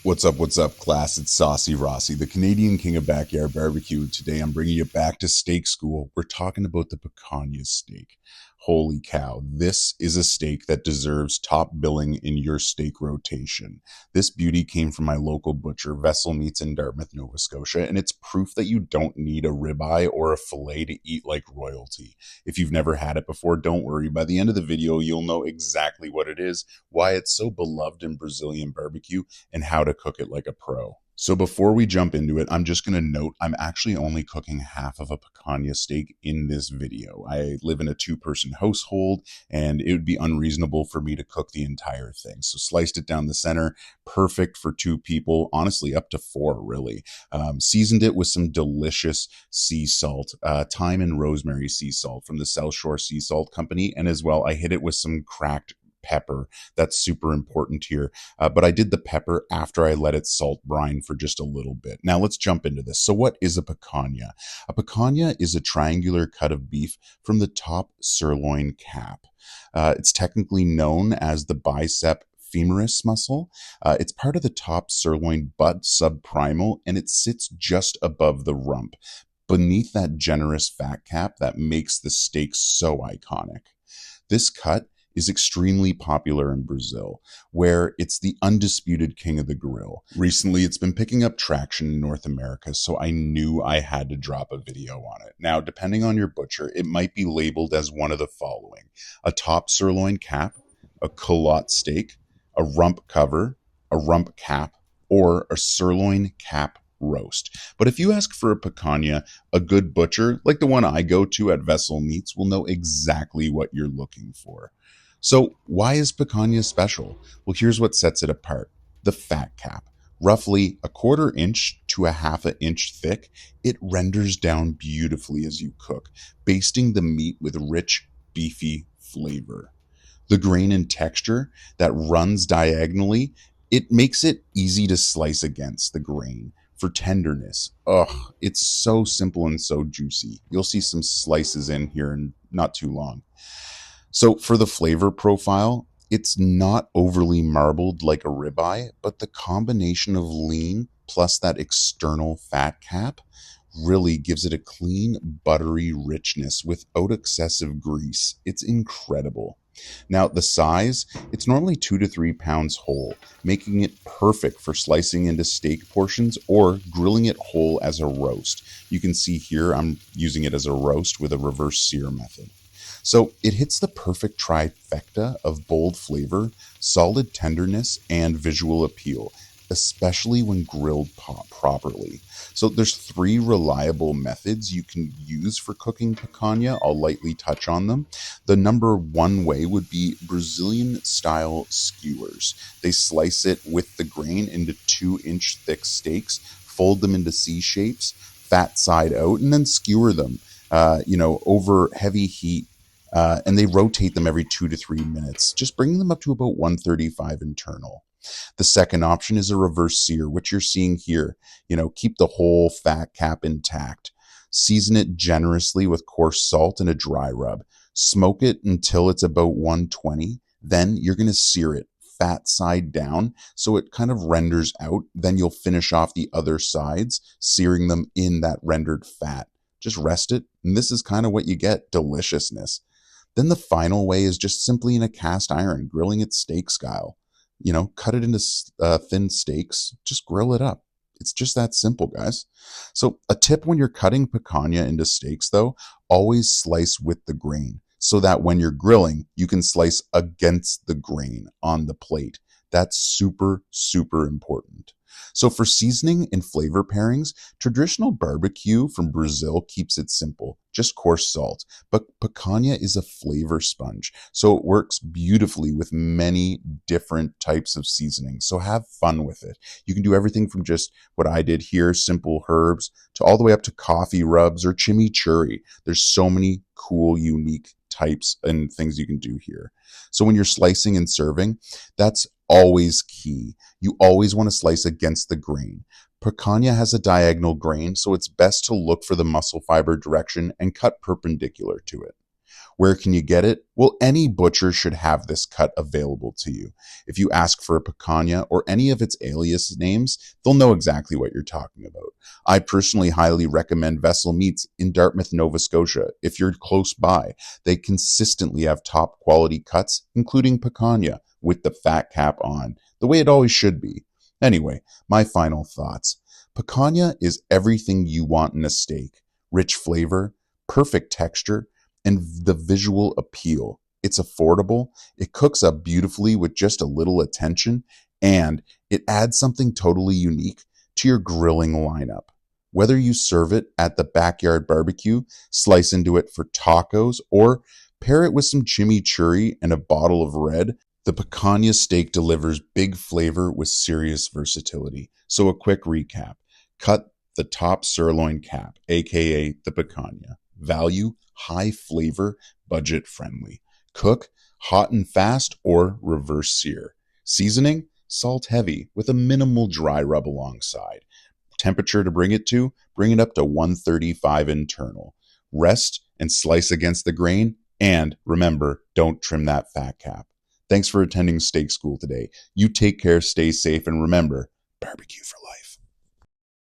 What's up, class? It's Saucy Rossy, the Canadian king of backyard barbecue. Today I'm bringing you back to steak school. We're talking about the Picanha steak. Holy cow, this is a steak that deserves top billing in your steak rotation. This beauty came from my local butcher, Vessel Meats in Dartmouth, Nova Scotia, and it's proof that you don't need a ribeye or a fillet to eat like royalty. If you've never had it before, don't worry. By the end of the video, you'll know exactly what it is, why it's so beloved in Brazilian barbecue, and how to cook it like a pro. So before we jump into it, I'm just going to note I'm actually only cooking half of a picanha steak in this video. I live in a two-person household, and it would be unreasonable for me to cook the entire thing. So sliced it down the center, perfect for two people, honestly up to four really. Seasoned it with some delicious sea salt, thyme and rosemary sea salt from the South Shore Sea Salt Company, and as well I hit it with some cracked pepper. That's super important here. But I did the pepper after I let it salt brine for just a little bit. Now let's jump into this. So what is a picanha? A picanha is a triangular cut of beef from the top sirloin cap. It's technically known as the bicep femoris muscle. It's part of the top sirloin butt subprimal, and it sits just above the rump, beneath that generous fat cap that makes the steak so iconic. This cut is extremely popular in Brazil, where it's the undisputed king of the grill. Recently, it's been picking up traction in North America, so I knew I had to drop a video on it. Now, depending on your butcher, it might be labeled as one of the following: a top sirloin cap, a culotte steak, a rump cover, a rump cap, or a sirloin cap roast. But if you ask for a picanha, a good butcher, like the one I go to at Vessel Meats, will know exactly what you're looking for. So why is picanha special? Well, here's what sets it apart. The fat cap. Roughly a 1/4 inch to a 1/2 inch thick, it renders down beautifully as you cook, basting the meat with rich, beefy flavor. The grain and texture that runs diagonally, it makes it easy to slice against the grain. For tenderness, it's so simple and so juicy. You'll see some slices in here in not too long. So for the flavor profile, it's not overly marbled like a ribeye, but the combination of lean plus that external fat cap really gives it a clean, buttery richness without excessive grease. It's incredible. Now, the size, it's normally 2 to 3 pounds whole, making it perfect for slicing into steak portions or grilling it whole as a roast. You can see here I'm using it as a roast with a reverse sear method. So it hits the perfect trifecta of bold flavor, solid tenderness, and visual appeal, especially when grilled properly. So there's 3 reliable methods you can use for cooking picanha. I'll lightly touch on them. The number 1 way would be Brazilian style skewers. They slice it with the grain into 2-inch thick steaks, fold them into C shapes, fat side out, and then skewer them, over heavy heat. And they rotate them every 2 to 3 minutes, just bringing them up to about 135 internal. The second option is a reverse sear, which you're seeing here. Keep the whole fat cap intact. Season it generously with coarse salt and a dry rub. Smoke it until it's about 120. Then you're going to sear it fat side down so it kind of renders out. Then you'll finish off the other sides, searing them in that rendered fat. Just rest it, and this is kind of what you get: deliciousness. Then the final way is just simply in a cast iron, grilling it steak style. Cut it into thin steaks, just grill it up. It's just that simple, guys. So a tip when you're cutting picanha into steaks, though, always slice with the grain so that when you're grilling, you can slice against the grain on the plate. That's super, super important. So for seasoning and flavor pairings, traditional barbecue from Brazil keeps it simple, just coarse salt. But picanha is a flavor sponge, so it works beautifully with many different types of seasoning. So have fun with it. You can do everything from just what I did here, simple herbs, to all the way up to coffee rubs or chimichurri. There's so many cool, unique types and things you can do here. So when you're slicing and serving, that's always key. You always want to slice against the grain. Picanha has a diagonal grain, so it's best to look for the muscle fiber direction and cut perpendicular to it. Where can you get it? Well, any butcher should have this cut available to you. If you ask for a picanha or any of its alias names, they'll know exactly what you're talking about. I personally highly recommend Vessel Meats in Dartmouth, Nova Scotia. If you're close by, they consistently have top quality cuts, including picanha, with the fat cap on, the way it always should be. Anyway, my final thoughts. Picanha is everything you want in a steak. Rich flavor, perfect texture, and the visual appeal. It's affordable, it cooks up beautifully with just a little attention, and it adds something totally unique to your grilling lineup. Whether you serve it at the backyard barbecue, slice into it for tacos, or pair it with some chimichurri and a bottle of red, the picanha steak delivers big flavor with serious versatility. So a quick recap. Cut the top sirloin cap, aka the picanha. Value, high flavor, budget friendly. Cook, hot and fast or reverse sear. Seasoning, salt heavy with a minimal dry rub alongside. Temperature to bring it up to 135 internal. Rest and slice against the grain, and remember, don't trim that fat cap. Thanks for attending steak school today. You take care, stay safe, and remember, barbecue for life.